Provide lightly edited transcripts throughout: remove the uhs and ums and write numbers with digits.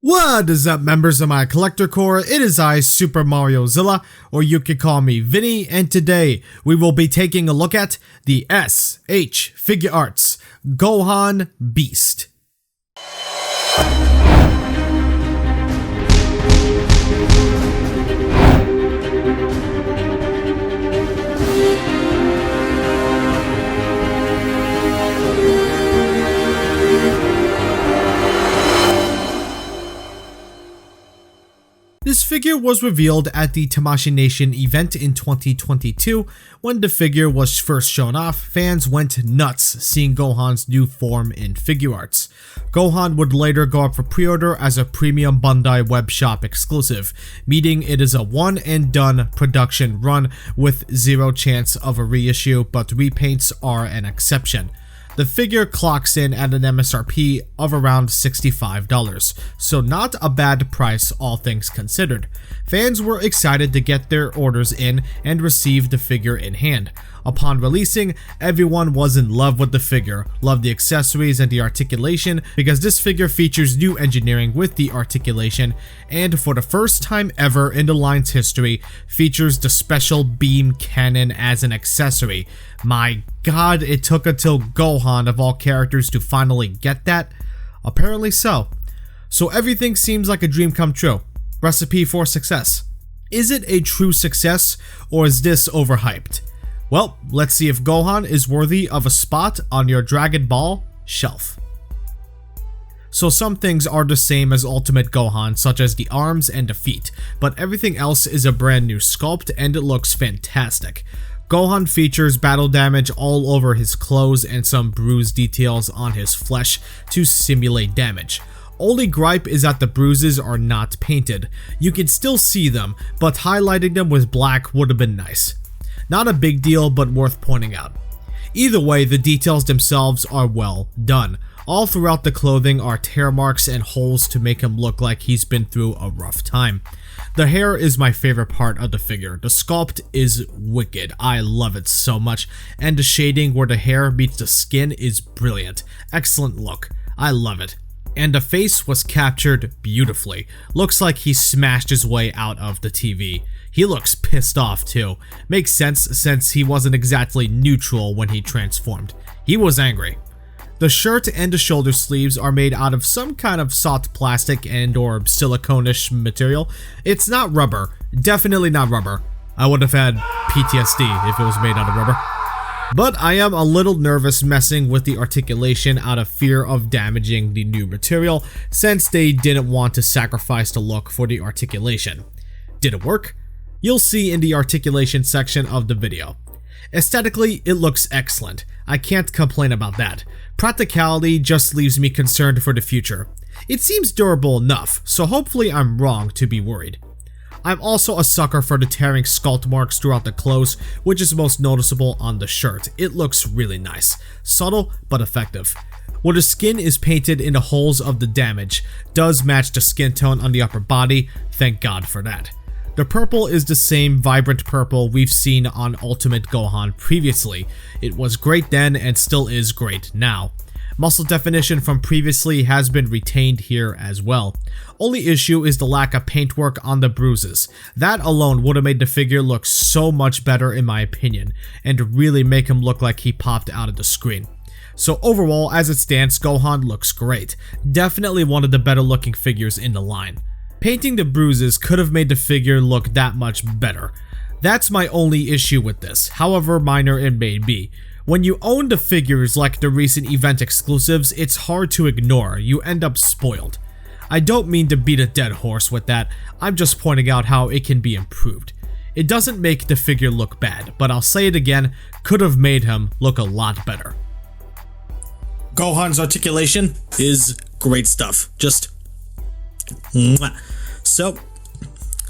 What is up, members of my collector corps? It is I, Super Mario Zilla, or you could call me Vinny, and today we will be taking a look at the S.H.Figuarts Gohan Beast. This figure was revealed at the Tamashii Nation event in 2022. When the figure was first shown off, fans went nuts seeing Gohan's new form in Figuarts. Gohan would later go up for pre-order as a premium Bandai web shop exclusive, meaning it is a one and done production run with zero chance of a reissue, but repaints are an exception. The figure clocks in at an MSRP of around $65, so not a bad price all things considered. Fans were excited to get their orders in and receive the figure in hand. Upon releasing, everyone was in love with the figure, loved the accessories and the articulation because this figure features new engineering with the articulation and for the first time ever in the line's history features the special beam cannon as an accessory. My god, it took until Gohan of all characters to finally get that? Apparently so. So everything seems like a dream come true. Recipe for success. Is it a true success or is this overhyped? Well, let's see if Gohan is worthy of a spot on your Dragon Ball shelf. So some things are the same as Ultimate Gohan, such as the arms and the feet, but everything else is a brand new sculpt and it looks fantastic. Gohan features battle damage all over his clothes and some bruise details on his flesh to simulate damage. Only gripe is that the bruises are not painted. You can still see them, but highlighting them with black would have been nice. Not a big deal, but worth pointing out. Either way, the details themselves are well done. All throughout the clothing are tear marks and holes to make him look like he's been through a rough time. The hair is my favorite part of the figure. The sculpt is wicked. I love it so much, and the shading where the hair meets the skin is brilliant. Excellent look. I love it. And the face was captured beautifully. Looks like he smashed his way out of the TV. He looks pissed off too. Makes sense since he wasn't exactly neutral when he transformed. He was angry. The shirt and the shoulder sleeves are made out of some kind of soft plastic and or silicone-ish material. It's not rubber. Definitely not rubber. I would have had PTSD if it was made out of rubber. But I am a little nervous messing with the articulation out of fear of damaging the new material since they didn't want to sacrifice the look for the articulation. Did it work? You'll see in the articulation section of the video. Aesthetically, it looks excellent. I can't complain about that. Practicality just leaves me concerned for the future. It seems durable enough, so hopefully I'm wrong to be worried. I'm also a sucker for the tearing sculpt marks throughout the clothes, which is most noticeable on the shirt. It looks really nice. Subtle, but effective. Where the skin is painted in the holes of the damage does match the skin tone on the upper body, thank God for that. The purple is the same vibrant purple we've seen on Ultimate Gohan previously. It was great then and still is great now. Muscle definition from previously has been retained here as well. Only issue is the lack of paintwork on the bruises. That alone would have made the figure look so much better in my opinion, and really make him look like he popped out of the screen. So overall, as it stands, Gohan looks great. Definitely one of the better looking figures in the line. Painting the bruises could have made the figure look that much better. That's my only issue with this, however minor it may be. When you own the figures like the recent event exclusives, it's hard to ignore. You end up spoiled. I don't mean to beat a dead horse with that, I'm just pointing out how it can be improved. It doesn't make the figure look bad, but I'll say it again, could have made him look a lot better. Gohan's articulation is great stuff. Just mwah. So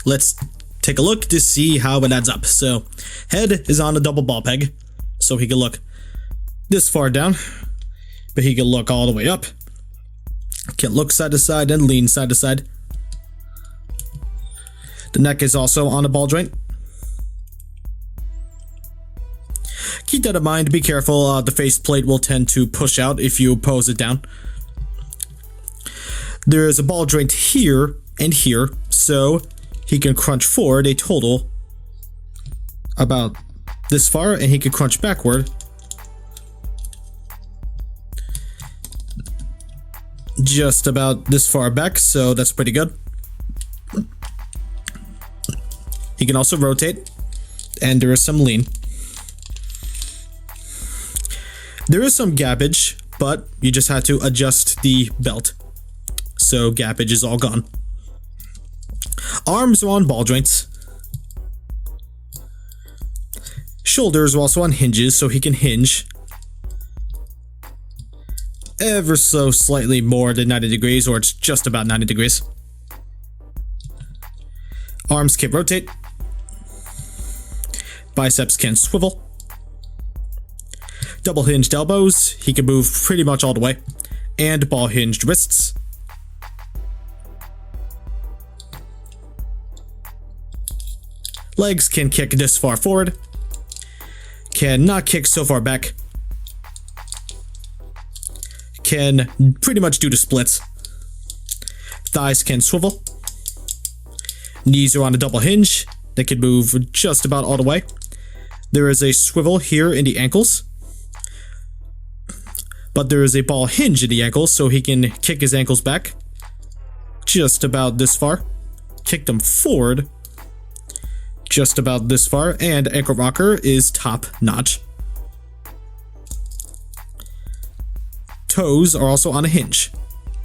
let's take a look to see how it adds up. So head is on a double ball peg, so he can look this far down, but he can look all the way up. Can look side to side and lean side to side. The neck is also on a ball joint. Keep that in mind, be careful, the faceplate will tend to push out if you pose it down. There is a ball joint here and here, so he can crunch forward a total about this far, and he can crunch backward just about this far back, so that's pretty good. He can also rotate, and there is some lean. There is some gappage, but you just had to adjust the belt, so gappage is all gone. Arms are on ball joints. Shoulders are also on hinges, so he can hinge ever so slightly more than 90 degrees, or it's just about 90 degrees. Arms can rotate. Biceps can swivel. Double hinged elbows, he can move pretty much all the way. And ball hinged wrists. Legs can kick this far forward. Can not kick so far back. Can pretty much do the splits. Thighs can swivel. Knees are on a double hinge. They can move just about all the way. There is a swivel here in the ankles. But there is a ball hinge in the ankles, so he can kick his ankles back just about this far. Kick them forward just about this far, and ankle rocker is top notch. Toes are also on a hinge,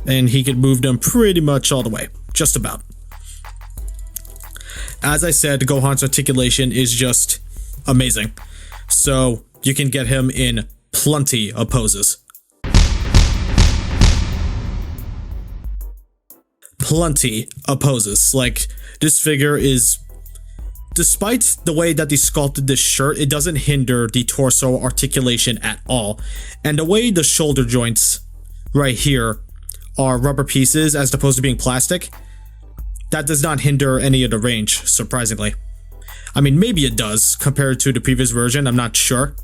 and he can move them pretty much all the way, just about. As I said, Gohan's articulation is just amazing, so you can get him in plenty of poses. Plenty of poses. Like, this figure is, despite the way that they sculpted this shirt, it doesn't hinder the torso articulation at all. And the way the shoulder joints right here are rubber pieces as opposed to being plastic, that does not hinder any of the range, surprisingly. I mean, maybe it does compared to the previous version, I'm not sure.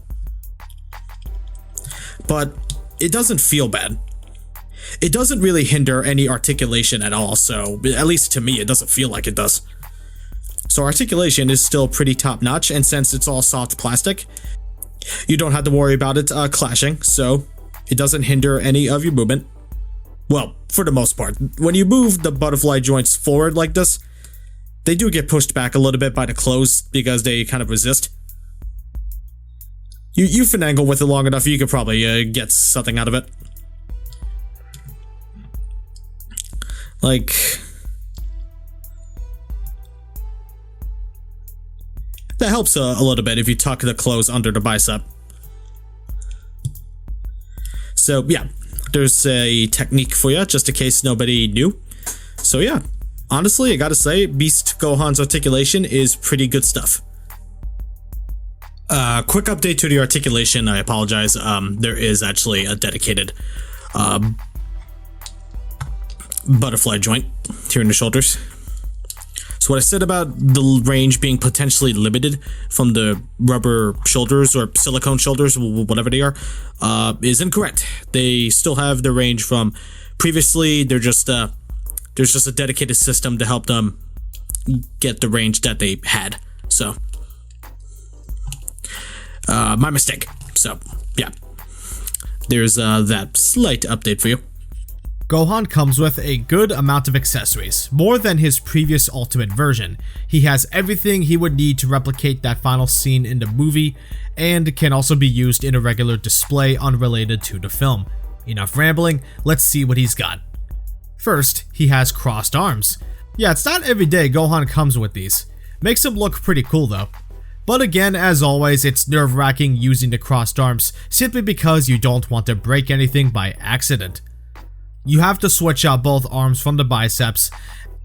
But it doesn't feel bad. It doesn't really hinder any articulation at all, so at least to me, it doesn't feel like it does. So articulation is still pretty top notch, and since it's all soft plastic, you don't have to worry about it clashing, so it doesn't hinder any of your movement. Well, for the most part. When you move the butterfly joints forward like this, they do get pushed back a little bit by the clothes because they kind of resist. You finagle with it long enough, you could probably get something out of it. Like, that helps a little bit if you tuck the clothes under the bicep. So yeah, there's a technique for you, just in case nobody knew. So yeah, honestly, I gotta say, Beast Gohan's articulation is pretty good stuff. Quick update to the articulation, I apologize. There is actually a dedicated butterfly joint here in the shoulders. So what I said about the range being potentially limited from the rubber shoulders or silicone shoulders, whatever they are, is incorrect. They still have the range from previously. They're just there's just a dedicated system to help them get the range that they had. So my mistake. So yeah, there's that slight update for you. Gohan comes with a good amount of accessories, more than his previous Ultimate version. He has everything he would need to replicate that final scene in the movie, and can also be used in a regular display unrelated to the film. Enough rambling, let's see what he's got. First, he has crossed arms. Yeah, it's not every day Gohan comes with these. Makes him look pretty cool though. But again, as always, it's nerve-wracking using the crossed arms, simply because you don't want to break anything by accident. You have to switch out both arms from the biceps,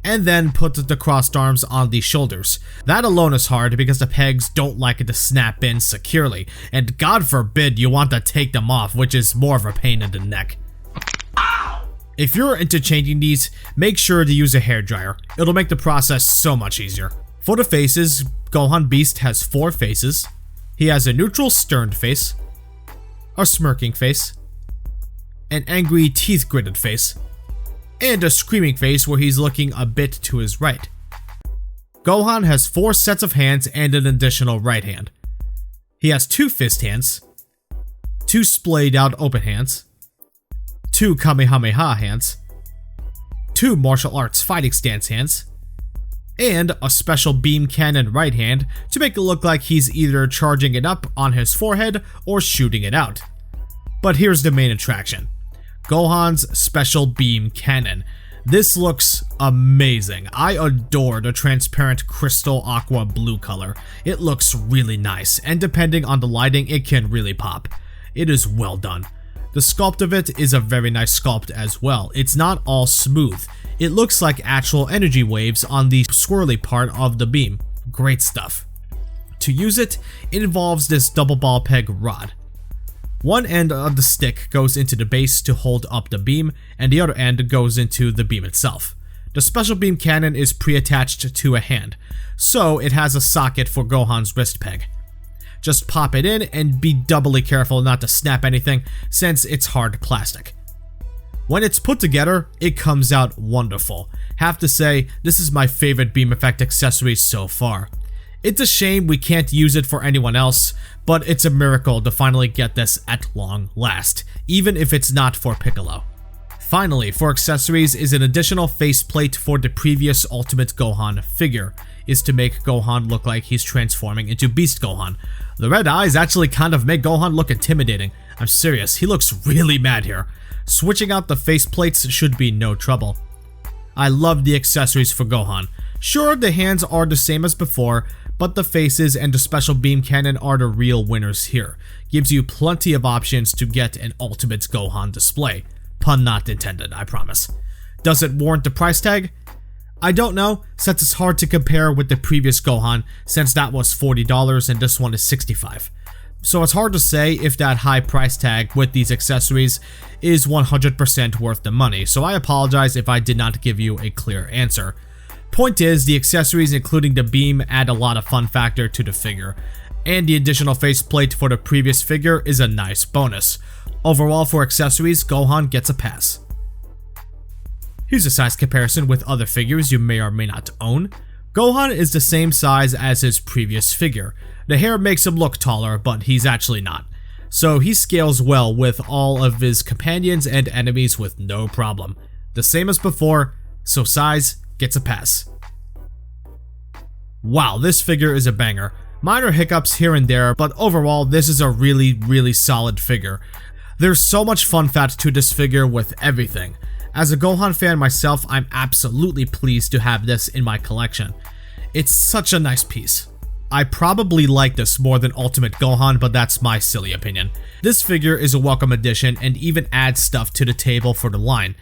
and then put the crossed arms on the shoulders. That alone is hard because the pegs don't like it to snap in securely, and God forbid you want to take them off, which is more of a pain in the neck. If you're interchanging these, make sure to use a hairdryer. It'll make the process so much easier. For the faces, Gohan Beast has 4 faces. He has a neutral stern face, a smirking face, an angry teeth-gritted face, and a screaming face where he's looking a bit to his right. Gohan has 4 sets of hands and an additional right hand. He has 2 fist hands, 2 splayed out open hands, 2 Kamehameha hands, 2 martial arts fighting stance hands, and a special beam cannon right hand to make it look like he's either charging it up on his forehead or shooting it out. But here's the main attraction: Gohan's special beam cannon. This looks amazing. I adore the transparent crystal aqua blue color. It looks really nice, and depending on the lighting, it can really pop. It is well done. The sculpt of it is a very nice sculpt as well. It's not all smooth. It looks like actual energy waves on the swirly part of the beam. Great stuff. To use it, it involves this double ball peg rod. One end of the stick goes into the base to hold up the beam, and the other end goes into the beam itself. The special beam cannon is pre-attached to a hand, so it has a socket for Gohan's wrist peg. Just pop it in and be doubly careful not to snap anything since it's hard plastic. When it's put together, it comes out wonderful. Have to say, this is my favorite beam effect accessory so far. It's a shame we can't use it for anyone else, but it's a miracle to finally get this at long last, even if it's not for Piccolo. Finally, for accessories is an additional faceplate for the previous Ultimate Gohan figure, is to make Gohan look like he's transforming into Beast Gohan. The red eyes actually kind of make Gohan look intimidating. I'm serious, he looks really mad here. Switching out the faceplates should be no trouble. I love the accessories for Gohan. Sure, the hands are the same as before, but the faces and the special beam cannon are the real winners here. Gives you plenty of options to get an Ultimate Gohan display. Pun not intended, I promise. Does it warrant the price tag? I don't know, since it's hard to compare with the previous Gohan, since that was $40 and this one is $65. So it's hard to say if that high price tag with these accessories is 100% worth the money, so I apologize if I did not give you a clear answer. Point is, the accessories including the beam add a lot of fun factor to the figure, and the additional faceplate for the previous figure is a nice bonus. Overall, for accessories, Gohan gets a pass. Here's a size comparison with other figures you may or may not own. Gohan is the same size as his previous figure. The hair makes him look taller, but he's actually not. So he scales well with all of his companions and enemies with no problem. The same as before, so size gets a pass. Wow, this figure is a banger. Minor hiccups here and there, but overall this is a really solid figure. There's so much fun fact to this figure with everything. As a Gohan fan myself, I'm absolutely pleased to have this in my collection. It's such a nice piece. I probably like this more than Ultimate Gohan, but that's my silly opinion. This figure is a welcome addition and even adds stuff to the table for the line.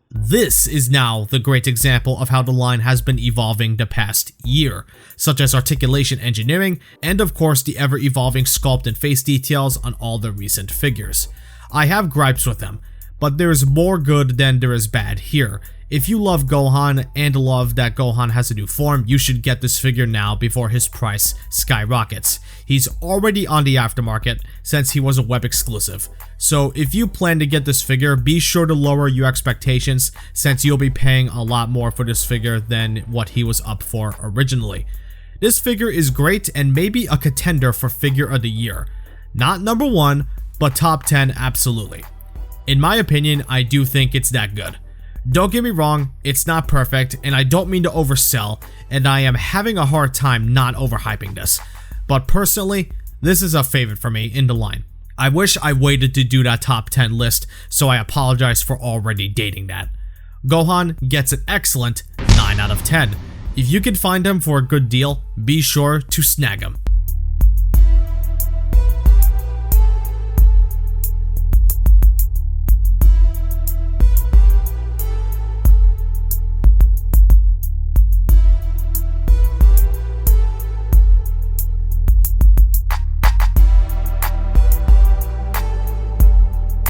This is now the great example of how the line has been evolving the past year, such as articulation engineering, and of course the ever-evolving sculpt and face details on all the recent figures. I have gripes with them, but there is more good than there is bad here. If you love Gohan and love that Gohan has a new form, you should get this figure now before his price skyrockets. He's already on the aftermarket since he was a web exclusive. So if you plan to get this figure, be sure to lower your expectations since you'll be paying a lot more for this figure than what he was up for originally. This figure is great and maybe a contender for figure of the year. Not number 1, but top 10 absolutely. In my opinion, I do think it's that good. Don't get me wrong, it's not perfect, and I don't mean to oversell, and I am having a hard time not overhyping this. But personally, this is a favorite for me in the line. I wish I waited to do that top 10 list, so I apologize for already dating that. Gohan gets an excellent 9 out of 10. If you can find him for a good deal, be sure to snag him.